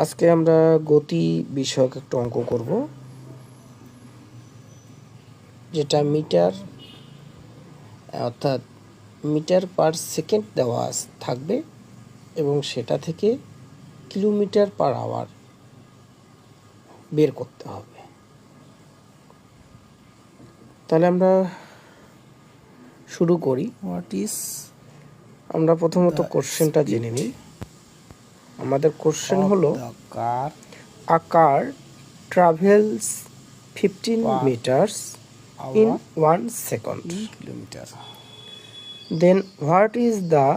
আজকে আমরা গতি বিষয়ক একটা অঙ্ক করব, যেটা মিটার অর্থাৎ মিটার পার সেকেন্ড দেওয়া থাকবে এবং সেটা থেকে কিলোমিটার পার আওয়ার বের করতে হবে। তাহলে আমরা শুরু করি। আমরা প্রথমত কোশ্চেনটা জেনে নিই। আমাদের কোশ্চেন হলো a car travels 15 meters in 1 second. Then what is the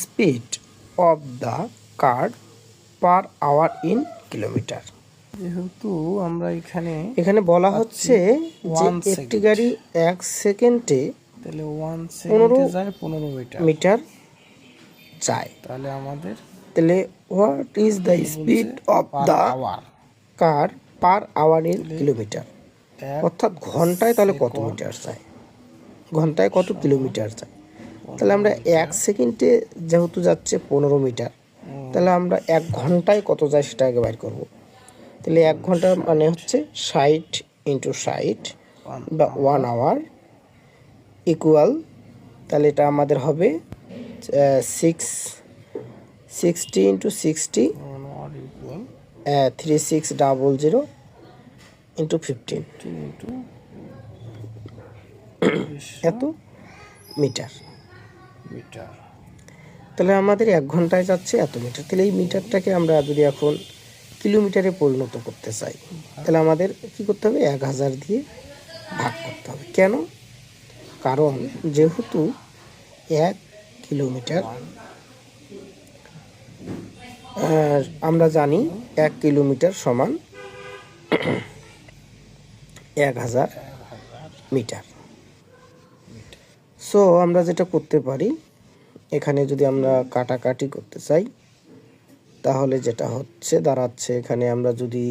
speed of the car per hour in kilometer? যেহেতু আমরা এখানে বলা হচ্ছে যে একটি গাড়ি 1 সেকেন্ডে তাহলে 1 সেকেন্ডে যায় 15 মিটার যায়। তাহলে what is the speed of the car per hour in kilometre, অর্থাৎ ঘন্টায় তাহলে কত মিটার যায়, ঘন্টায় কত কিলোমিটার যায়। তাহলে আমরা 1 সেকেন্ডে যেহেতু যাচ্ছে 15 মিটার, তাহলে আমরা 1 ঘন্টায় কত যায় সেটা আগে বের করব। তাহলে 1 ঘন্টা মানে হচ্ছে 60 × 60 বা 1 আওয়ার ইকুয়াল, তাহলে এটা আমাদের হবে 60 × 60 3600 × 15 এত মিটার। তাহলে আমাদের 1 ঘন্টায় যাচ্ছে এত মিটার। তাহলে এই মিটারটাকে আমরা যদি এখন কিলোমিটারে পরিণত করতে চাই, তাহলে আমাদের কি করতে হবে, 1000 দিয়ে ভাগ করতে হবে। কেন? কারণ যেহেতু 1 কিলোমিটার, আমরা জানি 1 কিলোমিটার সমান 1000 মিটার। সো আমরা যেটা করতে পারি, এখানে যদি আমরা কাটাকাটি করতে চাই, তাহলে যেটা দাঁড়াচ্ছে, এখানে আমরা যদি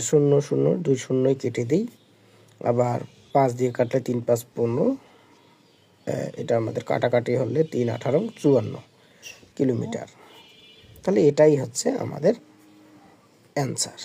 0 0 2 শূন্যই কেটে দিই, আবার 5 দিয়ে কাটলে 3 5 15, এটা আমাদের কাটাকাটি হলে 3 18 54 কিলোমিটার। তাহলে এটাই হচ্ছে আমাদের অ্যান্সার।